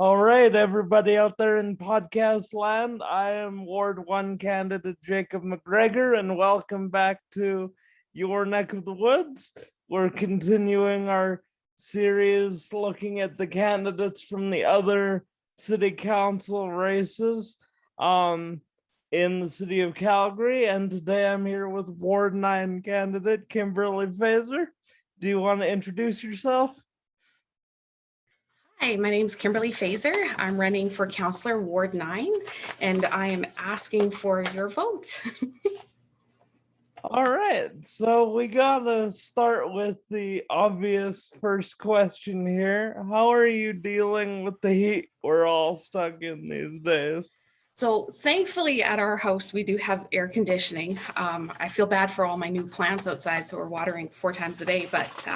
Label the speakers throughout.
Speaker 1: All right, everybody out there in podcast land, I am Ward 1 candidate Jacob McGregor, and welcome back to your neck of the woods. We're continuing our series looking at the candidates from the other city council races in the city of Calgary, and today I'm here with Ward 9 candidate Kimberley Feser. Do you want to introduce yourself?
Speaker 2: Hi, my name is Kimberley Feser. I'm running for Councillor Ward 9, and I am asking for your vote.
Speaker 1: All right, so we gotta start with the obvious first question here. How are you dealing with the heat we're all stuck in these days?
Speaker 2: So thankfully at our house, we do have air conditioning. I feel bad for all my new plants outside, so we're watering 4 times a day, but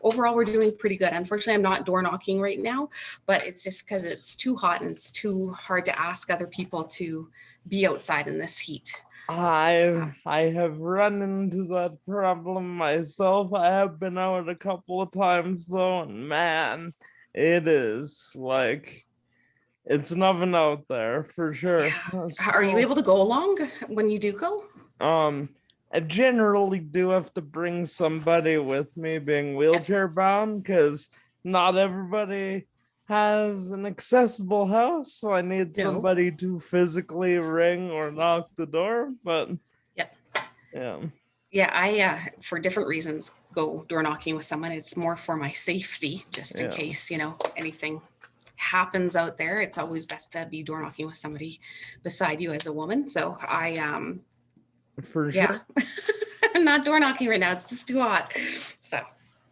Speaker 2: overall, we're doing pretty good. Unfortunately, I'm not door knocking right now, but it's just because it's too hot and it's too hard to ask other people to be outside in this heat.
Speaker 1: I have run into that problem myself. I have been out a couple of times though, and man, it is like it's an oven out there for sure.
Speaker 2: Yeah. Are you able to go along when you do go?
Speaker 1: I generally do have to bring somebody with me being wheelchair bound because not everybody has an accessible house, so I need somebody to physically ring or knock the door. But
Speaker 2: yeah, I for different reasons go door knocking with someone. It's more for my safety, just in case anything happens out there. It's always best to be door knocking with somebody beside you as a woman. So I
Speaker 1: for sure.
Speaker 2: I'm not door knocking right now. It's just too hot.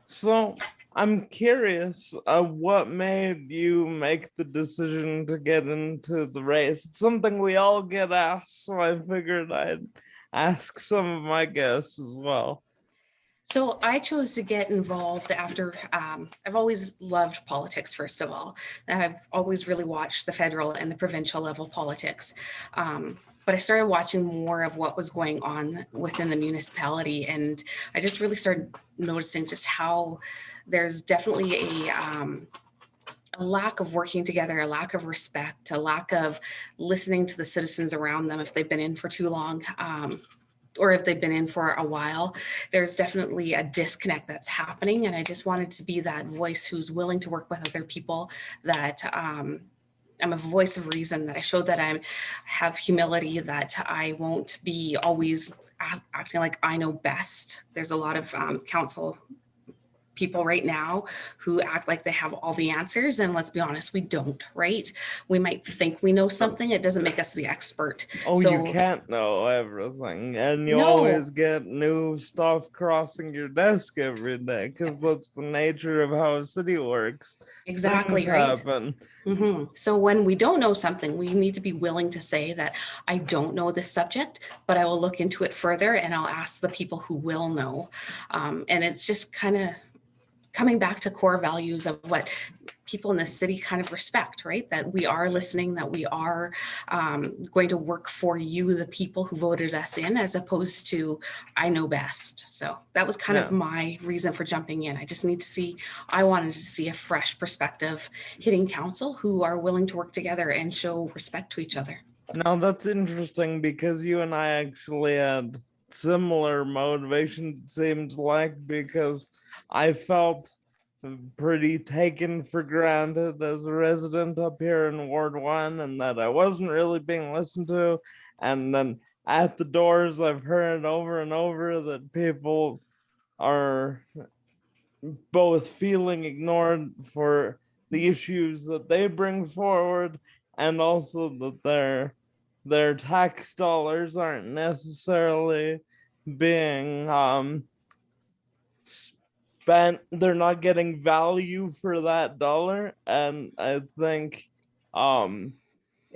Speaker 1: So I'm curious, what made you make the decision to get into the race? It's something we all get asked, so I figured I'd ask some of my guests as well.
Speaker 2: So I chose to get involved after, I've always loved politics, first of all. I've always really watched the federal and the provincial level politics. But I started watching more of what was going on within the municipality, and I just really started noticing just how there's definitely a lack of working together, a lack of respect, a lack of listening to the citizens around them if they've been in for too long. Or if they've been in for a while, there's definitely a disconnect that's happening. And I just wanted to be that voice who's willing to work with other people, that I'm a voice of reason, that I show that I have humility, that I won't be always acting like I know best. There's a lot of council people right now who act like they have all the answers, and let's be honest, we don't, right? We might think we know something. It doesn't make us the expert.
Speaker 1: You can't know everything, and you always get new stuff crossing your desk every day because that's the nature of how a city works.
Speaker 2: Exactly, right? So when we don't know something, we need to be willing to say that I don't know this subject, but I will look into it further and I'll ask the people who will know. And it's just kind of coming back to core values of what people in the city kind of respect, right? That we are listening, that we are going to work for you, the people who voted us in, as opposed to I know best. So that was kind of my reason for jumping in. I wanted to see a fresh perspective hitting council who are willing to work together and show respect to each other.
Speaker 1: Now that's interesting because you and I actually had similar motivations, it seems like, because I felt pretty taken for granted as a resident up here in Ward 1 and that I wasn't really being listened to. And then at the doors, I've heard over and over that people are both feeling ignored for the issues that they bring forward and also that their tax dollars aren't necessarily being spent. They're not getting value for that dollar, and I think in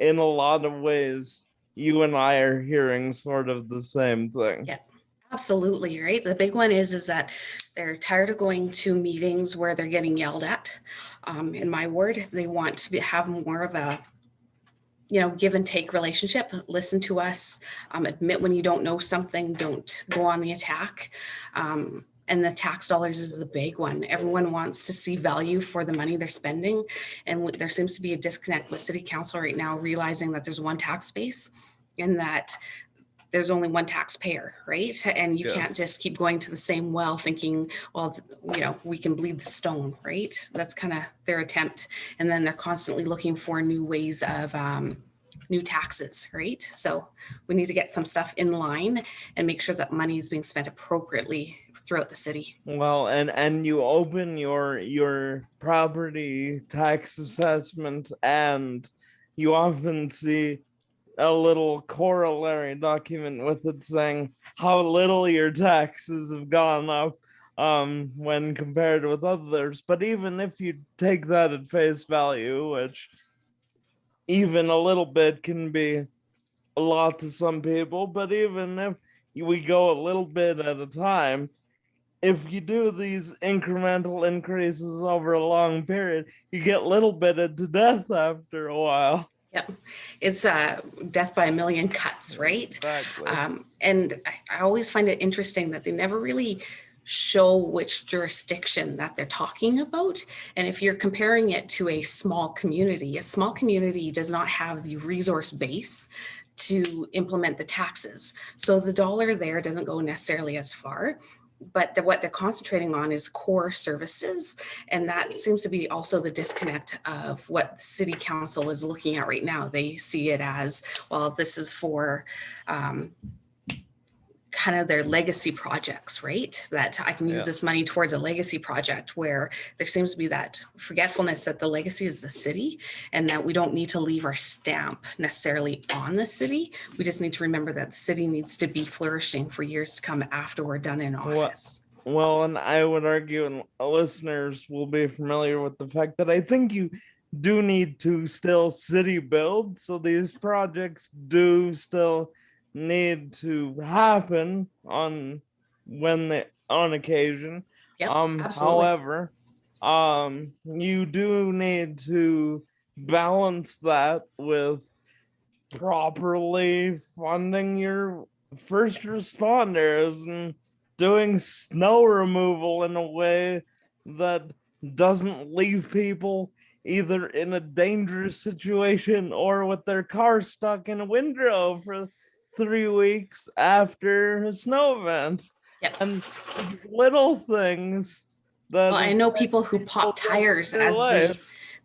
Speaker 1: a lot of ways you and I are hearing sort of the same thing.
Speaker 2: Yeah, absolutely, right? The big one is that they're tired of going to meetings where they're getting yelled at. In my ward, they want to have more of a give and take relationship. Listen to us, admit when you don't know something, don't go on the attack. And the tax dollars is the big one. Everyone wants to see value for the money they're spending. And there seems to be a disconnect with city council right now, realizing that there's one tax base and that there's only one taxpayer, right? And you can't just keep going to the same well thinking, well, we can bleed the stone, right? That's kind of their attempt. And then they're constantly looking for new ways of new taxes, right? So we need to get some stuff in line and make sure that money is being spent appropriately throughout the city.
Speaker 1: Well, and you open your property tax assessment, and you often see a little corollary document with it saying how little your taxes have gone up when compared with others. But even if you take that at face value, which even a little bit can be a lot to some people, but even if we go a little bit at a time, if you do these incremental increases over a long period, you get little bit to death after a while.
Speaker 2: Yep. It's death by a million cuts, right?
Speaker 1: Exactly.
Speaker 2: And I always find it interesting that they never really show which jurisdiction that they're talking about. And if you're comparing it to a small community does not have the resource base to implement the taxes. So the dollar there doesn't go necessarily as far. But what they're concentrating on is core services. And that seems to be also the disconnect of what the city council is looking at right now. They see it as, well, this is for kind of their legacy projects, right? That I can use this money towards a legacy project, where there seems to be that forgetfulness that the legacy is the city and that we don't need to leave our stamp necessarily on the city. We just need to remember that the city needs to be flourishing for years to come after we're done in office.
Speaker 1: Well, and I would argue, and listeners will be familiar with the fact that I think you do need to still city build. So these projects do still need to happen on occasion.
Speaker 2: Yep, absolutely.
Speaker 1: However, you do need to balance that with properly funding your first responders and doing snow removal in a way that doesn't leave people either in a dangerous situation or with their car stuck in a windrow for 3 weeks after a snow event.
Speaker 2: Yep.
Speaker 1: And little things that,
Speaker 2: well, I know people who pop tires as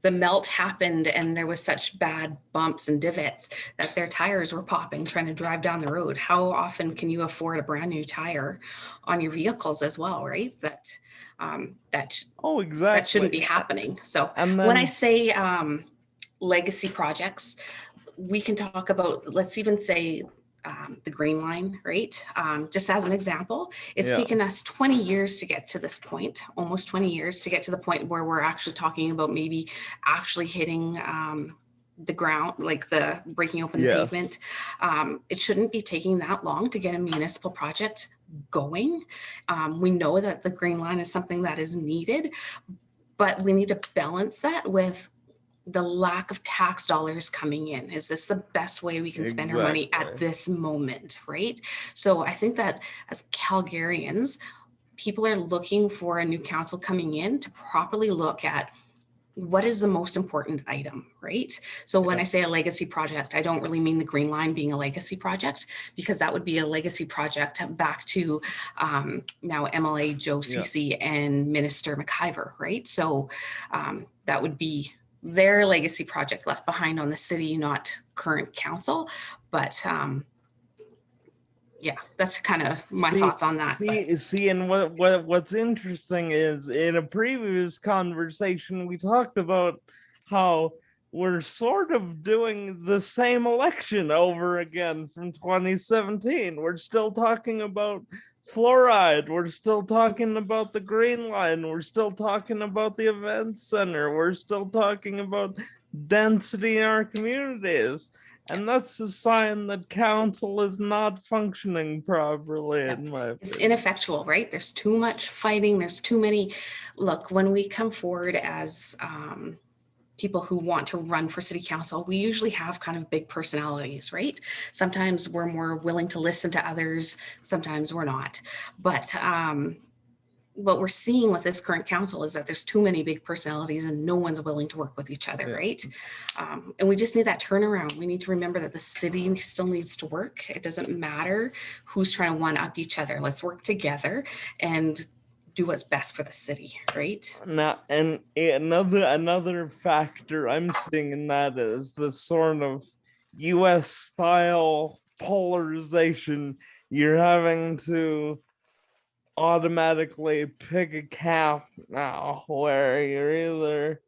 Speaker 2: the melt happened and there was such bad bumps and divots that their tires were popping trying to drive down the road. How often can you afford a brand new tire on your vehicles as well, right? That shouldn't be happening. So when I say legacy projects, we can talk about, let's even say the Green Line, right? Just as an example, it's taken us 20 years to get to this point, almost 20 years to get to the point where we're actually talking about maybe actually hitting the ground, like the breaking open the pavement. It shouldn't be taking that long to get a municipal project going. We know that the Green Line is something that is needed, but we need to balance that with the lack of tax dollars coming in. Is this the best way we can spend our money at this moment, right? So I think that as Calgarians, people are looking for a new council coming in to properly look at what is the most important item, right? So when I say a legacy project, I don't really mean the Green Line being a legacy project, because that would be a legacy project back to now MLA Joe Cece and Minister McIver, right? So that would be their legacy project left behind on the city, not current council. But that's kind of my thoughts on that.
Speaker 1: And what's interesting is, in a previous conversation, we talked about how we're sort of doing the same election over again from 2017. We're still talking about fluoride. We're still talking about the Green Line. We're still talking about the event center. We're still talking about density in our communities. And that's a sign that council is not functioning properly, in my opinion.
Speaker 2: It's ineffectual, right? There's too much fighting. There's too many. Look, when we come forward as people who want to run for city council, we usually have kind of big personalities, right? Sometimes we're more willing to listen to others. Sometimes we're not. But what we're seeing with this current council is that there's too many big personalities and no one's willing to work with each other,
Speaker 1: Yeah.
Speaker 2: right? And we just need that turnaround. We need to remember that the city still needs to work. It doesn't matter who's trying to one up each other. Let's work together and do what's best for the city, right?
Speaker 1: Now, and another factor I'm seeing in that is the sort of U.S. style polarization. You're having to automatically pick a camp now, where you're either,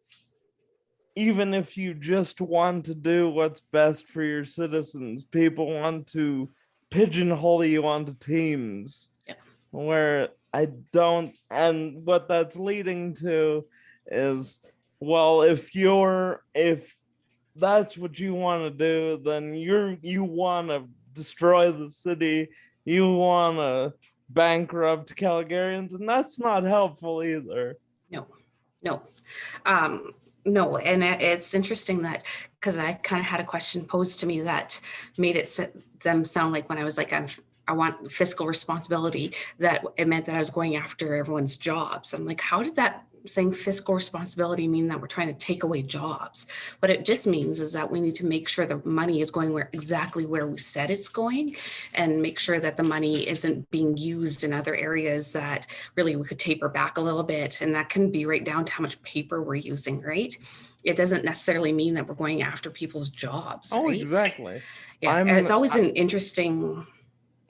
Speaker 1: even if you just want to do what's best for your citizens, people want to pigeonhole you onto teams.
Speaker 2: Yeah.
Speaker 1: Where I don't, and what that's leading to is, well, if that's what you want to do, then you want to destroy the city, you want to bankrupt Calgarians, and that's not helpful either.
Speaker 2: No, no. No, and it's interesting that, because I kind of had a question posed to me that made them sound like, when I was like, I want fiscal responsibility, that it meant that I was going after everyone's jobs. I'm like, how did that saying fiscal responsibility mean that we're trying to take away jobs? What it just means is that we need to make sure the money is going exactly where we said it's going, and make sure that the money isn't being used in other areas that really we could taper back a little bit. And that can be right down to how much paper we're using, right? It doesn't necessarily mean that we're going after people's jobs.
Speaker 1: Oh,
Speaker 2: right?
Speaker 1: exactly.
Speaker 2: Yeah, it's always an interesting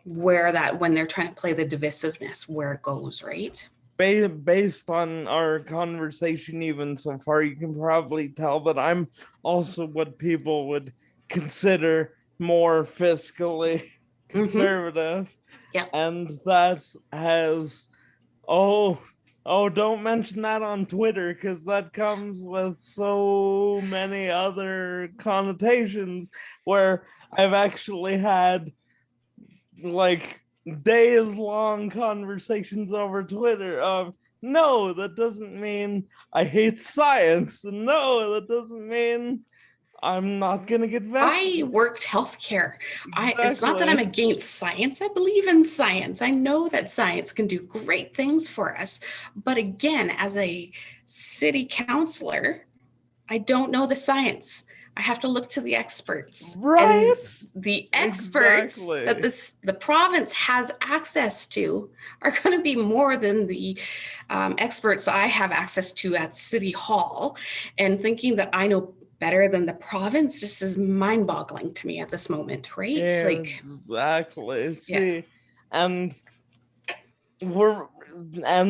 Speaker 2: when they're trying to play the divisiveness, where it goes, right?
Speaker 1: Based on our conversation even so far, you can probably tell that I'm also what people would consider more fiscally conservative.
Speaker 2: Yeah.
Speaker 1: And that has, don't mention that on Twitter, because that comes with so many other connotations, where I've actually had like days long conversations over Twitter of, no, that doesn't mean I hate science, and no, that doesn't mean I'm not gonna get vaccinated.
Speaker 2: I worked healthcare.
Speaker 1: Exactly.
Speaker 2: It's not that I'm against science. I believe in science. I know that science can do great things for us. But again, as a city councillor, I don't know the science. I have to look to the experts.
Speaker 1: Right?
Speaker 2: And the experts that the province has access to are going to be more than the experts I have access to at City Hall. And thinking that I know better than the province just is mind-boggling to me at this moment, right?
Speaker 1: Exactly. See, and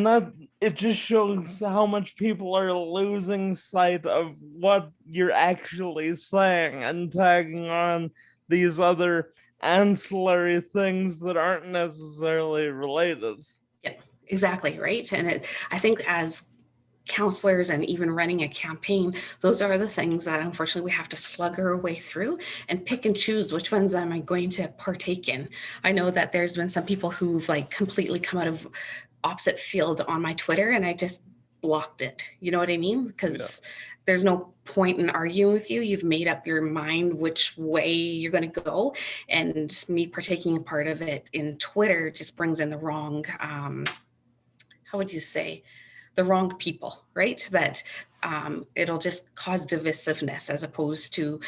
Speaker 1: that it just shows how much people are losing sight of what you're actually saying and tagging on these other ancillary things that aren't necessarily related.
Speaker 2: Yeah, exactly, right. And I think as councillors and even running a campaign, those are the things that unfortunately we have to slug our way through and pick and choose which ones am I going to partake in. I know that there's been some people who've completely come out of opposite field on my Twitter, and I just blocked it. You know what I mean? Because there's no point in arguing with you. You've made up your mind which way you're going to go, and me partaking a part of it in Twitter just brings in the wrong, how would you say, the wrong people, right? That it'll just cause divisiveness, as opposed to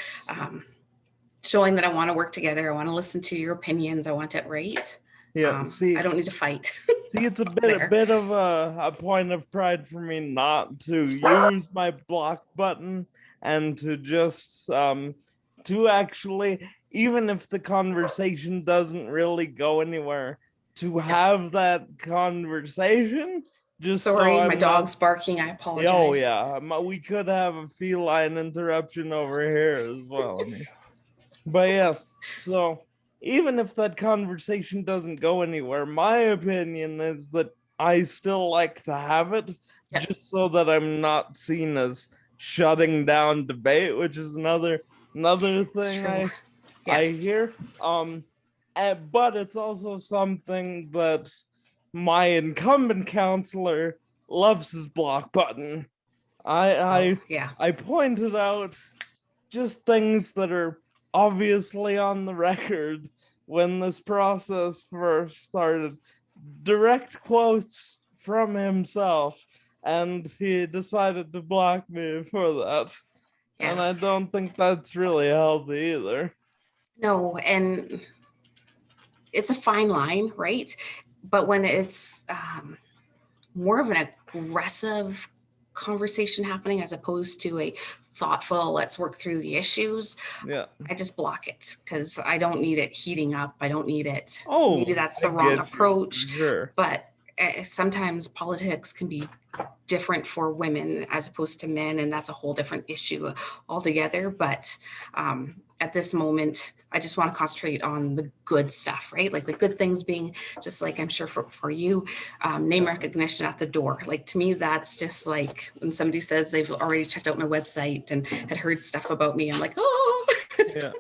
Speaker 2: showing that I want to work together. I want to listen to your opinions. I want it right.
Speaker 1: Yeah,
Speaker 2: I don't need to fight.
Speaker 1: See, it's a bit of a point of pride for me not to use my block button, and to just to actually, even if the conversation doesn't really go anywhere, to have that conversation. Just
Speaker 2: sorry,
Speaker 1: so
Speaker 2: my dog's barking. I apologize.
Speaker 1: Oh yeah, we could have a feline interruption over here as well. But yes, so even if that conversation doesn't go anywhere, my opinion is that I still like to have it, just so that I'm not seen as shutting down debate, which is another thing I hear. But it's also something that my incumbent councillor loves his block button. I pointed out just things that are obviously on the record when this process first started. Direct quotes from himself, and he decided to block me for that. And
Speaker 2: Yeah.
Speaker 1: I don't think that's really healthy either.
Speaker 2: No, and it's a fine line, right? But when it's more of an aggressive conversation happening as opposed to a thoughtful, let's work through the issues,
Speaker 1: Yeah.
Speaker 2: I just block it because I don't need it heating up. I don't need it.
Speaker 1: Oh,
Speaker 2: Maybe that's
Speaker 1: I
Speaker 2: the wrong
Speaker 1: get you, for
Speaker 2: approach,
Speaker 1: sure.
Speaker 2: but sometimes politics can be different for women as opposed to men, and that's a whole different issue altogether. But at this moment, I just want to concentrate on the good stuff, right? Like the good things being just like, I'm sure for you, name recognition at the door. Like to me, that's just like when somebody says they've already checked out my website and had heard stuff about me, I'm like, oh.
Speaker 1: Yeah.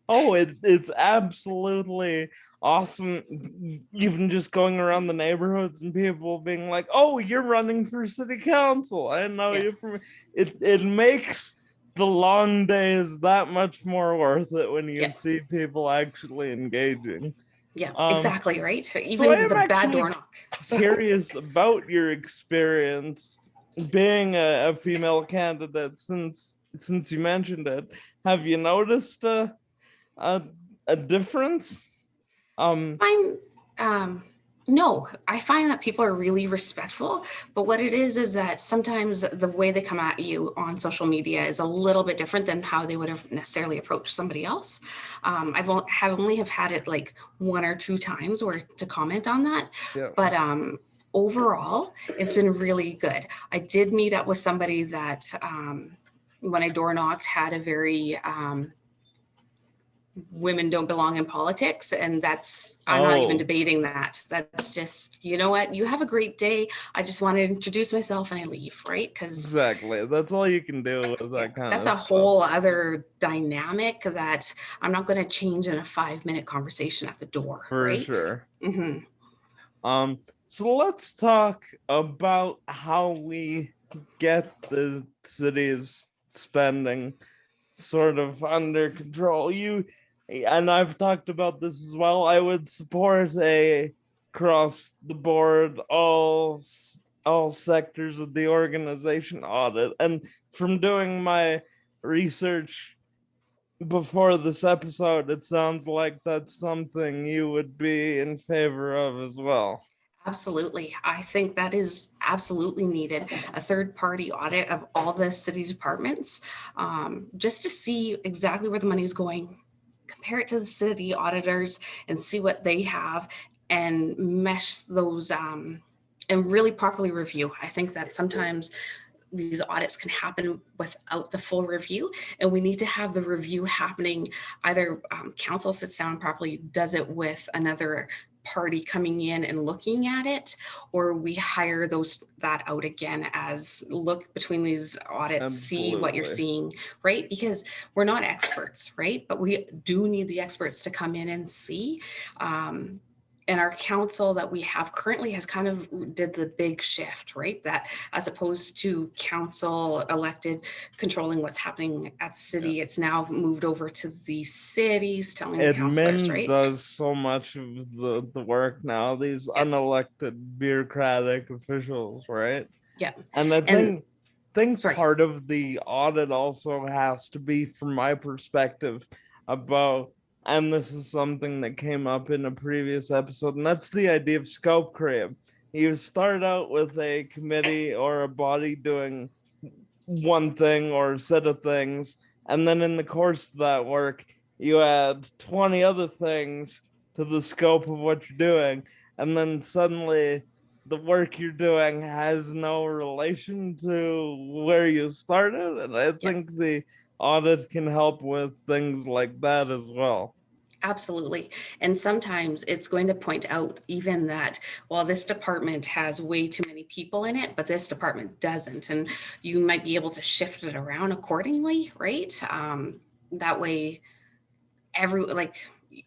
Speaker 1: Oh, it's absolutely awesome. Even just going around the neighborhoods and people being like, "Oh, you're running for city council. I know
Speaker 2: Yeah.
Speaker 1: you from." It makes the long days that much more worth it when you
Speaker 2: Yeah.
Speaker 1: see people actually engaging.
Speaker 2: Yeah,
Speaker 1: Um,
Speaker 2: exactly, right?
Speaker 1: so I
Speaker 2: Even
Speaker 1: am
Speaker 2: the bad
Speaker 1: actually
Speaker 2: door knock. So,
Speaker 1: curious about your experience being a female candidate since you mentioned it. Have you noticed a a difference?
Speaker 2: I'm no, I find that people are really respectful, but what it is that sometimes the way they come at you on social media is a little bit different than how they would have necessarily approached somebody else. Have only have had it like one or two times where to comment on that,
Speaker 1: Yeah.
Speaker 2: but overall, it's been really good. I did meet up with somebody that when I door knocked had a very women don't belong in politics, and I'm not even
Speaker 1: Oh,
Speaker 2: debating that. That's just, you know what, you have a great day, I just want to introduce myself and I leave, right? Because
Speaker 1: exactly. That's all you can do with
Speaker 2: yeah,
Speaker 1: that kind
Speaker 2: that's
Speaker 1: of
Speaker 2: a
Speaker 1: stuff.
Speaker 2: whole other dynamic that I'm not going to change in a 5-minute conversation at the door,
Speaker 1: For
Speaker 2: right?
Speaker 1: sure.
Speaker 2: Mm-hmm.
Speaker 1: So let's talk about how we get the city's spending sort of under control. And I've talked about this as well. I would support a across the board all sectors of the organization audit. And from doing my research before this episode, it sounds like that's something you would be in favor of as well.
Speaker 2: Absolutely. I think that is absolutely needed. A third party audit of all the city departments, just to see exactly where the money is going, compare it to the city auditors and see what they have and mesh those and really properly review. I think that sometimes these audits can happen without the full review, and we need to have the review happening. Either council sits down and properly does it with another party coming in and looking at it, or we hire that out again as look between these audits, see what you're
Speaker 1: Absolutely.
Speaker 2: seeing, right? Because we're not experts, right? But we do need the experts to come in and see. And our council that we have currently has kind of did the big shift, right? That as opposed to council elected controlling what's happening at the city, it's now moved over to the cities telling the councillors,
Speaker 1: Admin
Speaker 2: right?
Speaker 1: does so much of the work now, these
Speaker 2: Yeah.
Speaker 1: unelected bureaucratic officials, right?
Speaker 2: Yeah.
Speaker 1: And I
Speaker 2: And
Speaker 1: think
Speaker 2: sorry.
Speaker 1: part of the audit also has to be, from my perspective, about, and this is something that came up in a previous episode, and that's the idea of scope creep. You start out with a committee or a body doing one thing or a set of things, and then in the course of that work, you add 20 other things to the scope of what you're doing, and then suddenly the work you're doing has no relation to where you started. And I
Speaker 2: Yeah.
Speaker 1: think the audit can help with things like that as well.
Speaker 2: Absolutely. And sometimes it's going to point out even that, well, this department has way too many people in it, but this department doesn't. And you might be able to shift it around accordingly, right? That way,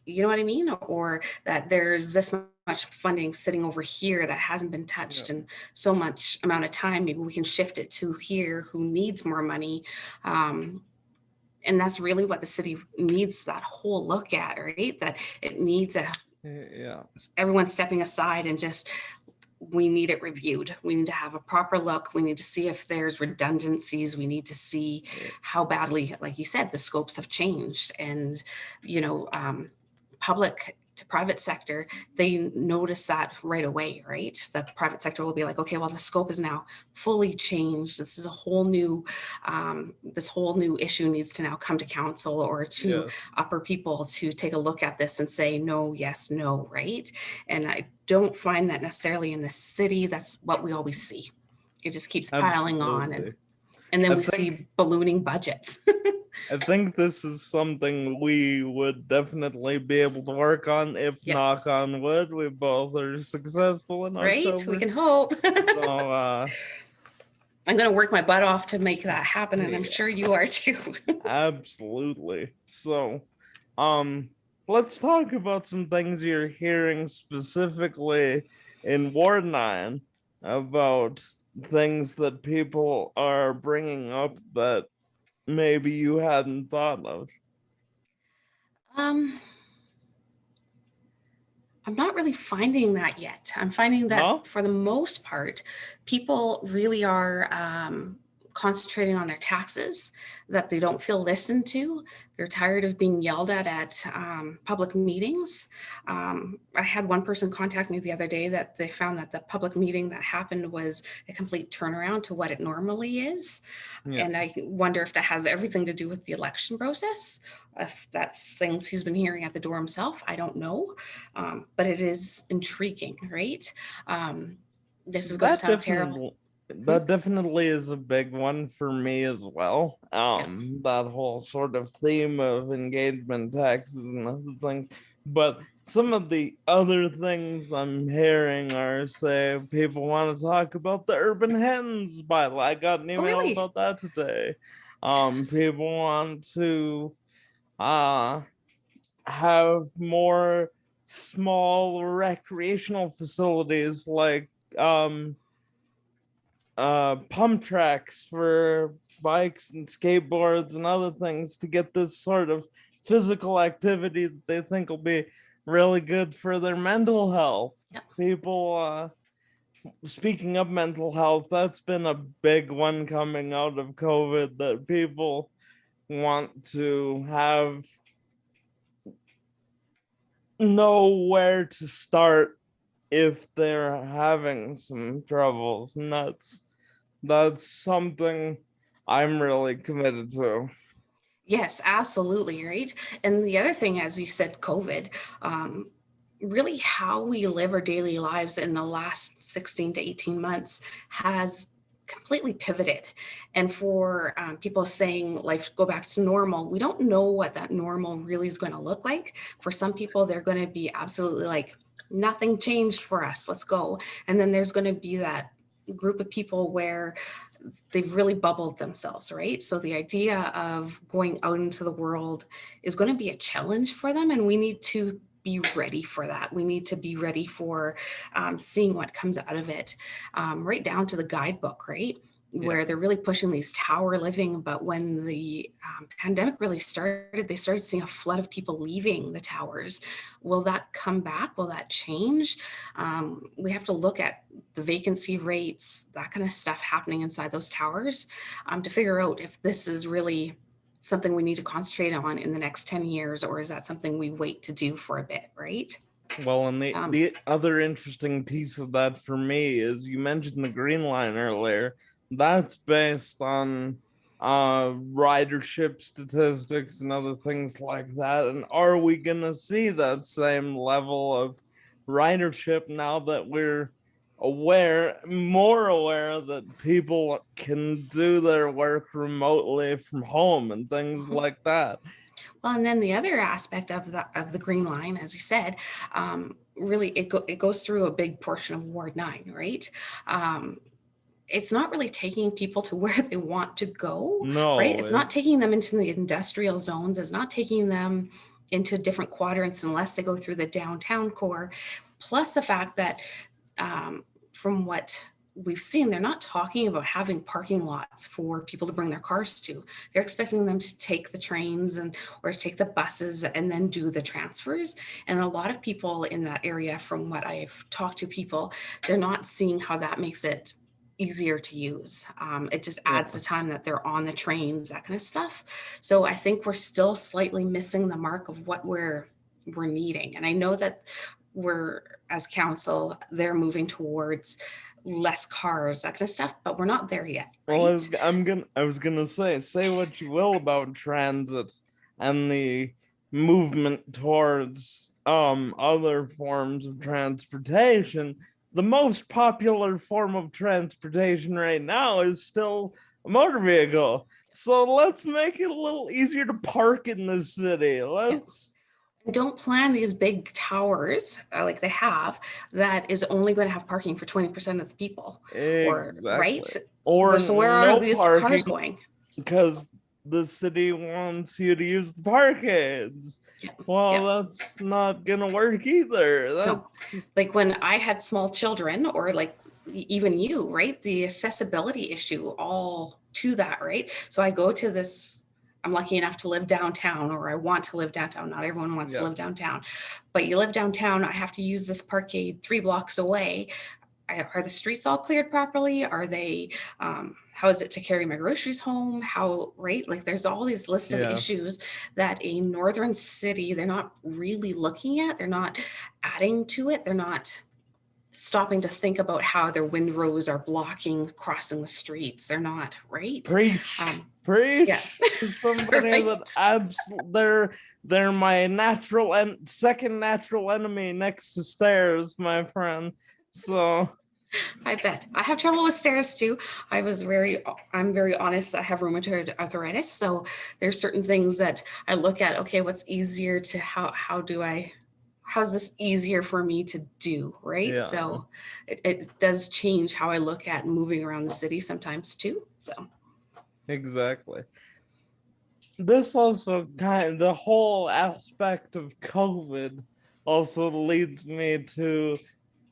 Speaker 2: you know what I mean? Or that there's this much funding sitting over here that hasn't been touched in so much amount of time. Maybe we can shift it to here who needs more money. And that's really what the city needs that whole look at, right? That it needs
Speaker 1: Yeah.
Speaker 2: everyone stepping aside and just we need it reviewed. We need to have a proper look. We need to see if there's redundancies. We need to see how badly, like you said, the scopes have changed. And, public to private sector, they notice that right away, right? The private sector will be like, okay, well, the scope is now fully changed. This is a whole new, this whole new issue needs to now come to council or to upper people to take a look at this and say, no, yes, no, right? And I don't find that necessarily in the city. That's what we always see. It just keeps piling on. And then we see ballooning budgets.
Speaker 1: I think this is something we would definitely be able to work on if, knock on wood, we both are successful in October.
Speaker 2: Right, we can hope.
Speaker 1: So,
Speaker 2: I'm going to work my butt off to make that happen, and I'm sure you are too.
Speaker 1: Absolutely. So, let's talk about some things you're hearing specifically in Ward 9 about things that people are bringing up that maybe you hadn't thought of.
Speaker 2: I'm not really finding that yet. I'm finding that for the most part, people really are concentrating on their taxes, that they don't feel listened to. They're tired of being yelled at public meetings. I had one person contact me the other day that they found that the public meeting that happened was a complete turnaround to what it normally is. And I wonder if that has everything to do with the election process. If that's things he's been hearing at the door himself, I don't know. But it is intriguing, right? This is going to sound terrible.
Speaker 1: That definitely is a big one for me as well. That whole sort of theme of engagement taxes and other things. But some of the other things I'm hearing are, say, people want to talk about the urban hens bylaw. I got an email about that today. People want to have more small recreational facilities like pump tracks for bikes and skateboards and other things to get this sort of physical activity that they think will be really good for their mental health. People, speaking of mental health, that's been a big one coming out of COVID, that people want to know where to start if they're having some troubles, and that's something I'm really committed to.
Speaker 2: Yes, absolutely, right. And the other thing, as you said, COVID, really how we live our daily lives in the last 16 to 18 months has completely pivoted. And for people saying life go back to normal, we don't know what that normal really is going to look like. For some people, they're going to be absolutely like, nothing changed for us, let's go. And then there's going to be that group of people where they've really bubbled themselves, right? So the idea of going out into the world is going to be a challenge for them, and we need to be ready for that. We need to be ready for seeing what comes out of it, right down to the guidebook, right? Where they're really pushing these tower living. But when the pandemic really started, they started seeing a flood of people leaving the towers. Will that come back? Will that change? We have to look at the vacancy rates, that kind of stuff happening inside those towers, to figure out if this is really something we need to concentrate on in the next 10 years, or is that something we wait to do for a bit, right?
Speaker 1: Well, and the other interesting piece of that for me is you mentioned the Green Line earlier. That's based on ridership statistics and other things like that. And are we gonna see that same level of ridership now that we're more aware that people can do their work remotely from home and things like that?
Speaker 2: Well, and then the other aspect of the Green Line, as you said, really it goes through a big portion of Ward 9, right? It's not really taking people to where they want to go, right? It's not taking them into the industrial zones. It's not taking them into different quadrants unless they go through the downtown core. Plus the fact that from what we've seen, they're not talking about having parking lots for people to bring their cars to. They're expecting them to take the trains or take the buses and then do the transfers. And a lot of people in that area, from what I've talked to people, they're not seeing how that makes it easier to use. It just adds the time that they're on the trains, that kind of stuff. So I think we're still slightly missing the mark of what we're needing. And I know that we're, as council, they're moving towards less cars, that kind of stuff, but we're not there yet. Right?
Speaker 1: Well, I was gonna say what you will about transit and the movement towards other forms of transportation. The most popular form of transportation right now is still a motor vehicle. So let's make it a little easier to park in the city. Let's
Speaker 2: don't plan these big towers like they have that is only going to have parking for 20% of the people.
Speaker 1: exactly.
Speaker 2: Right?
Speaker 1: Or
Speaker 2: so where
Speaker 1: no
Speaker 2: are these
Speaker 1: parking
Speaker 2: cars going?
Speaker 1: Because the city wants you to use the parkades. Well, that's not gonna work either.
Speaker 2: No. Like when I had small children, or like even you, right? The accessibility issue all to that, right? So I go to this, I'm lucky enough to live downtown, or I want to live downtown. Not everyone wants to live downtown, but you live downtown. I have to use this parkade 3 blocks away. Are the streets all cleared properly? Are they, how is it to carry my groceries home? How, right? Like there's all these list of issues that a northern city, they're not really looking at. They're not adding to it. They're not stopping to think about how their windrows are blocking crossing the streets. They're not, right?
Speaker 1: Preach. Somebody that absolutely, they're my natural and second natural enemy next to stairs, my friend. So
Speaker 2: I bet. I have trouble with stairs too. I'm very honest. I have rheumatoid arthritis. So there's certain things that I look at, okay, what's easier to, how's this easier for me to do, right? So it does change how I look at moving around the city sometimes too. So
Speaker 1: exactly. This also the whole aspect of COVID also leads me to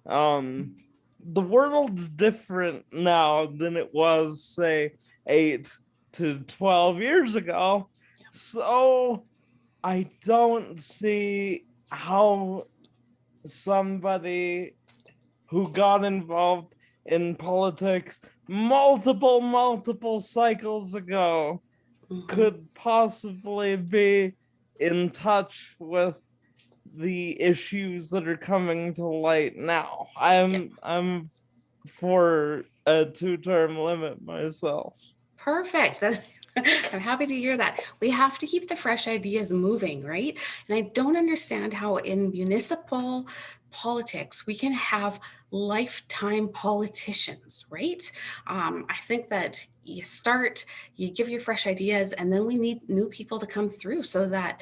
Speaker 1: the world's different now than it was, say, 8 to 12 years ago. So I don't see how somebody who got involved in politics multiple cycles ago could possibly be in touch with the issues that are coming to light now. I'm for a 2-term limit myself.
Speaker 2: Perfect. I'm happy to hear that. We have to keep the fresh ideas moving, right? And I don't understand how in municipal politics we can have lifetime politicians, right? I think that you give your fresh ideas, and then we need new people to come through so that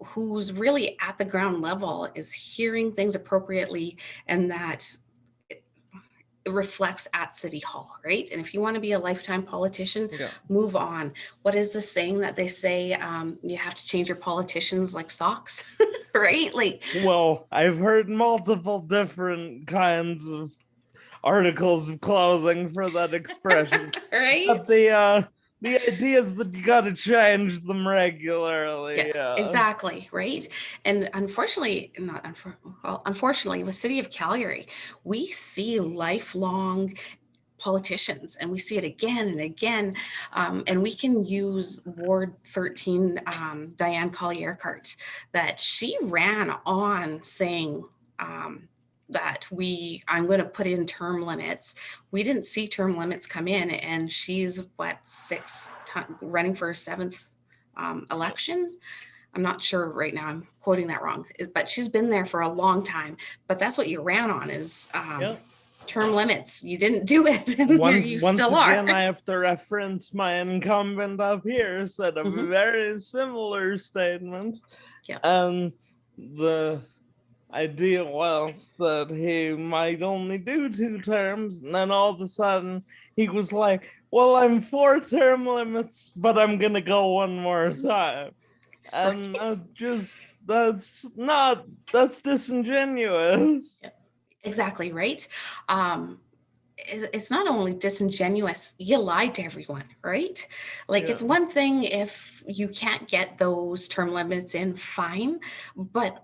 Speaker 2: who's really at the ground level is hearing things appropriately, and that it reflects at City Hall, right? And if you want to be a lifetime politician, move on. What is the saying that they say? You have to change your politicians like socks, right? Like,
Speaker 1: well, I've heard multiple different kinds of articles of clothing for that expression.
Speaker 2: Right?
Speaker 1: But the idea is that you got to change them regularly.
Speaker 2: Exactly, right? And unfortunately, unfortunately, with City of Calgary, we see lifelong politicians, and we see it again and again. And we can use Ward 13, Diane Collier-Cart, that she ran on saying, that I'm going to put in term limits. We didn't see term limits come in, and she's running for her 7th election. I'm not sure right now, I'm quoting that wrong, but she's been there for a long time. But that's what you ran on is term limits. You didn't do it, and
Speaker 1: once
Speaker 2: still
Speaker 1: again,
Speaker 2: are.
Speaker 1: I have to reference my incumbent up here said a very similar statement. And the idea was that he might only do 2 terms, and then all of a sudden he was like, well, I'm for term limits, but I'm gonna go one more time. And that's disingenuous.
Speaker 2: Exactly, right? it's not only disingenuous, you lied to everyone, right? Like it's one thing if you can't get those term limits in, fine, but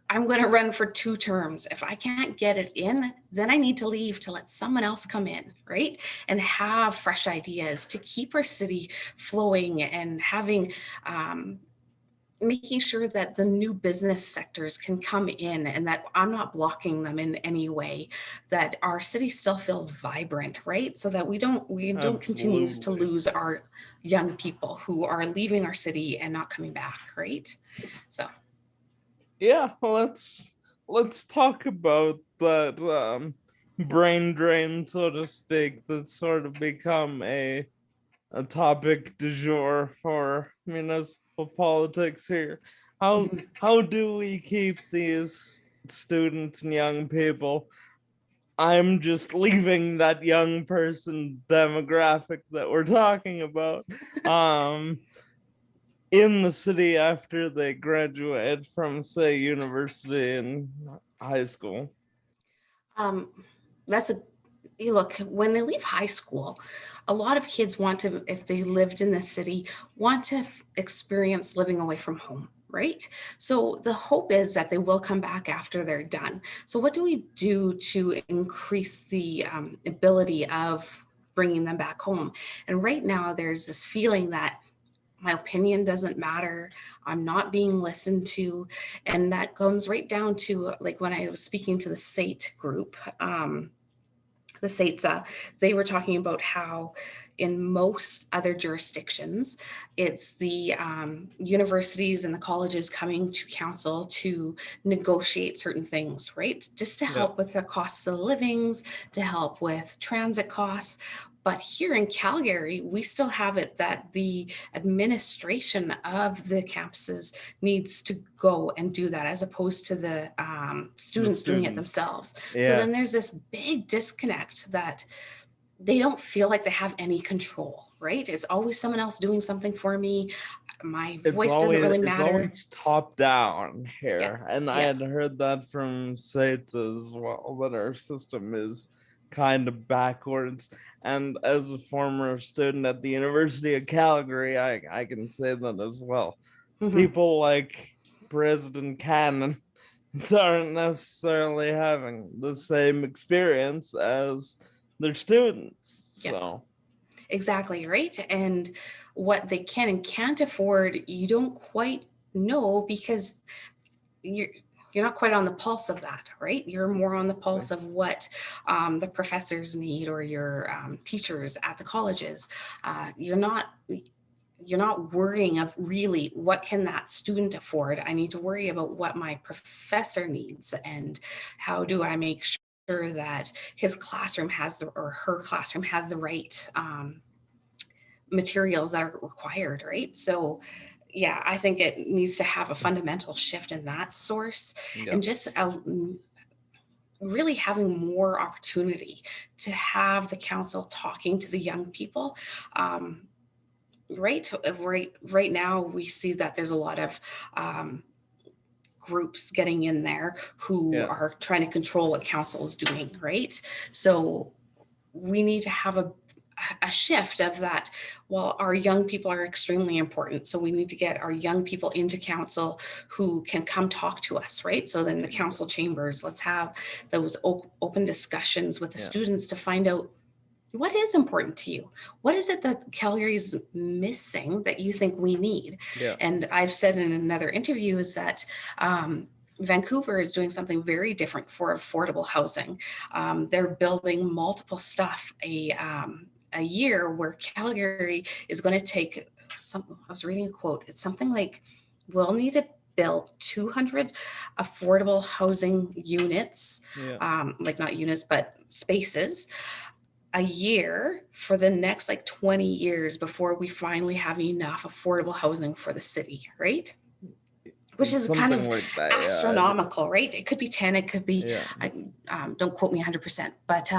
Speaker 2: I'm going to run for 2 terms. If I can't get it in, then I need to leave to let someone else come in, right? And have fresh ideas to keep our city flowing and having, making sure that the new business sectors can come in and that I'm not blocking them in any way, that our city still feels vibrant, right? So that we don't continue to
Speaker 1: Absolutely.
Speaker 2: lose our young people who are leaving our city and not coming back, right? So
Speaker 1: Yeah, let's talk about that brain drain, so to speak, that's sort of become a topic du jour for municipal politics here. How do we keep these students and young people? I'm just leaving that young person demographic that we're talking about in the city after they graduate from, say, university and high school.
Speaker 2: um, that's a you look, when they leave high school, a lot of kids want to, if they lived in the city, want to experience living away from home, right? So the hope is that they will come back after they're done. So what do we do to increase the ability of bringing them back home? And right now there's this feeling that my opinion doesn't matter, I'm not being listened to, and that comes right down to like when I was speaking to the SATE group, the SATESA, they were talking about how in most other jurisdictions, it's the universities and the colleges coming to council to negotiate certain things, right? Just to help with the costs of livings, to help with transit costs. But here in Calgary, we still have it that the administration of the campuses needs to go and do that as opposed to the students doing it themselves. So then there's this big disconnect that they don't feel like they have any control, right? It's always someone else doing something for me. My voice doesn't really matter.
Speaker 1: It's always top down here. And I had heard that from Sates as well, that our system is kind of backwards. And as a former student at the University of Calgary, I can say that as well. People like President Cannon aren't necessarily having the same experience as their students. So
Speaker 2: exactly, right. And what they can and can't afford, you don't quite know because you're not quite on the pulse of that, right? You're more on the pulse of what the professors need or your teachers at the colleges. You're not worrying of really what can that student afford. I need to worry about what my professor needs and how do I make sure that his classroom has or her classroom has the right materials that are required, right? So yeah, I think it needs to have a fundamental shift in that source and just really having more opportunity to have the council talking to the young people. Right now, we see that there's a lot of groups getting in there who are trying to control what council is doing, right? So we need to have a shift of that. Well, our young people are extremely important, so we need to get our young people into council who can come talk to us, right? So then the council chambers, let's have those open discussions with the students to find out what is important to you. What is it that Calgary is missing that you think we need? And I've said in another interview is that Vancouver is doing something very different for affordable housing. They're building multiple stuff a year, where Calgary is going to take some. I was reading a quote. It's something like, we'll need to build 200 affordable housing units, like not units, but spaces a year for the next like 20 years before we finally have enough affordable housing for the city, right? Which is kind of like that, astronomical, right? It could be 10, it could be, don't quote me 100%, but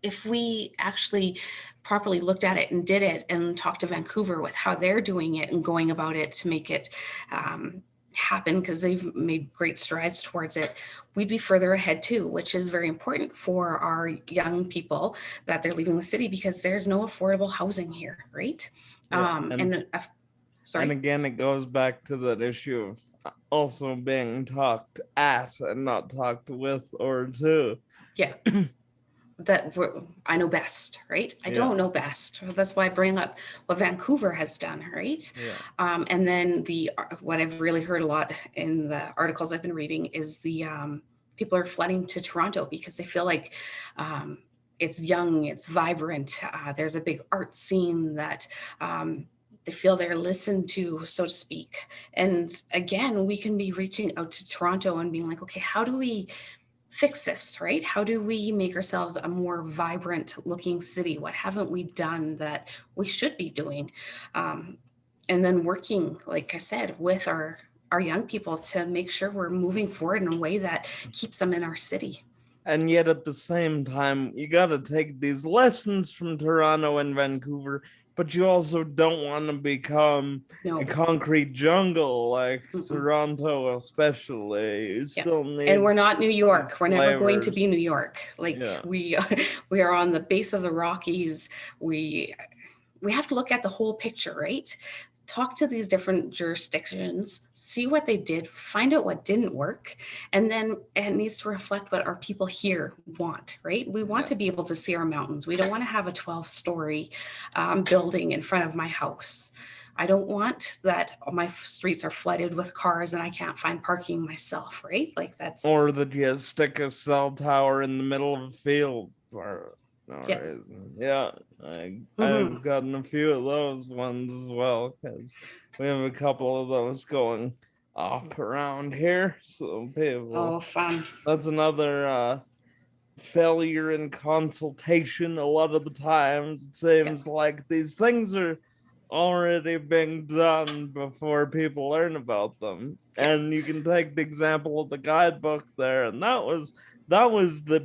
Speaker 2: if we actually properly looked at it and did it and talked to Vancouver with how they're doing it and going about it to make it happen because they've made great strides towards it, we'd be further ahead too, which is very important for our young people that they're leaving the city because there's no affordable housing here, right?
Speaker 1: Yeah.
Speaker 2: Sorry.
Speaker 1: And again, it goes back to that issue of also being talked at and not talked with or to.
Speaker 2: Yeah. I know best, right? I don't know best. That's why I bring up what Vancouver has done, right?
Speaker 1: Yeah.
Speaker 2: And then what I've really heard a lot in the articles I've been reading is the people are flooding to Toronto because they feel like it's young, it's vibrant. There's a big art scene that they feel they're listened to, so to speak. And again, we can be reaching out to Toronto and being like, okay, how do we fix this, right? How do we make ourselves a more vibrant looking city? What haven't we done that we should be doing? And then working, like I said, with our young people to make sure we're moving forward in a way that keeps them in our city.
Speaker 1: And yet at the same time, you got to take these lessons from Toronto and Vancouver, but you also don't want to become a concrete jungle like Toronto, especially. You still need.
Speaker 2: And we're not New York. We're never going to be New York. Like we are on the base of the Rockies. We have to look at the whole picture, right? Talk to these different jurisdictions, see what they did, find out what didn't work, and then it needs to reflect what our people here want, right? We want to be able to see our mountains. We don't want to have a 12-story building in front of my house. I don't want that my streets are flooded with cars and I can't find parking myself, right? Like that's...
Speaker 1: Or that you stick a cell tower in the middle of a field for no reason. Yeah, I've gotten a few of those ones as well because we have a couple of those going up around here. So people,
Speaker 2: oh, fun.
Speaker 1: That's another failure in consultation. A lot of the times it seems like these things are already being done before people learn about them. And you can take the example of the guidebook there, and that was the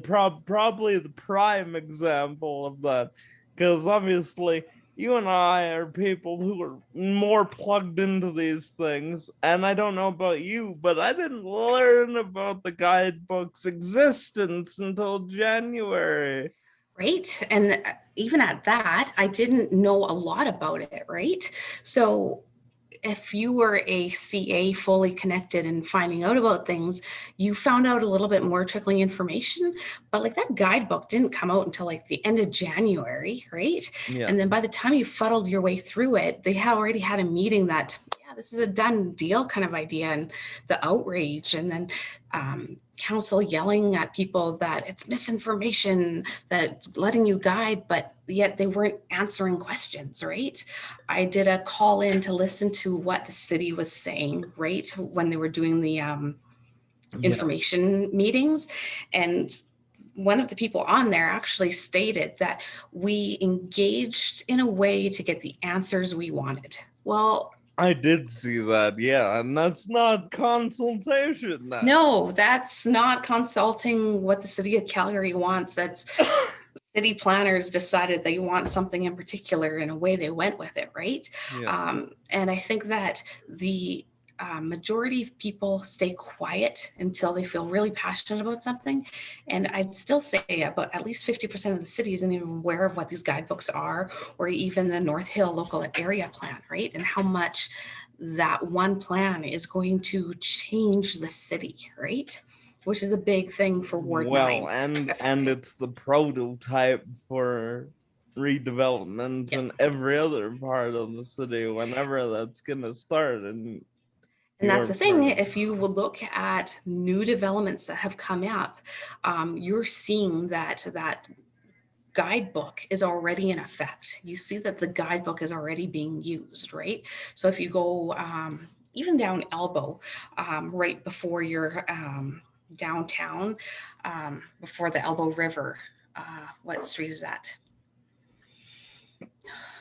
Speaker 1: probably the prime example of that, because obviously you and I are people who are more plugged into these things, and I don't know about you, but I didn't learn about the guidebook's existence until January.
Speaker 2: Right. And even at that, I didn't know a lot about it, right? So if you were a CA fully connected and finding out about things, you found out a little bit more trickling information, but like that guidebook didn't come out until like the end of January, right?
Speaker 1: Yeah.
Speaker 2: And then by the time you fuddled your way through it, they already had a meeting that, this is a done deal kind of idea, and the outrage, and then council yelling at people that it's misinformation, that it's letting you guide, but yet they weren't answering questions, right? I did a call in to listen to what the city was saying, right, when they were doing the information meetings. And one of the people on there actually stated that we engaged in a way to get the answers we wanted. Well,
Speaker 1: I did see that, and that's not consultation.
Speaker 2: No, that's not consulting what the city of Calgary wants. That's city planners decided they want something in particular and away they went with it, right? And I think that the majority of people stay quiet until they feel really passionate about something. And I'd still say about at least 50% of the city isn't even aware of what these guidebooks are, or even the North Hill local area plan, right? And how much that one plan is going to change the city, right? Which is a big thing for Ward 9.
Speaker 1: And it's the prototype for redevelopment in every other part of the city whenever that's gonna start. And
Speaker 2: that's the thing, if you will look at new developments that have come up, you're seeing that guidebook is already in effect. You see that the guidebook is already being used, right? So if you go even down Elbow, right before your downtown, before the Elbow River, what street is that?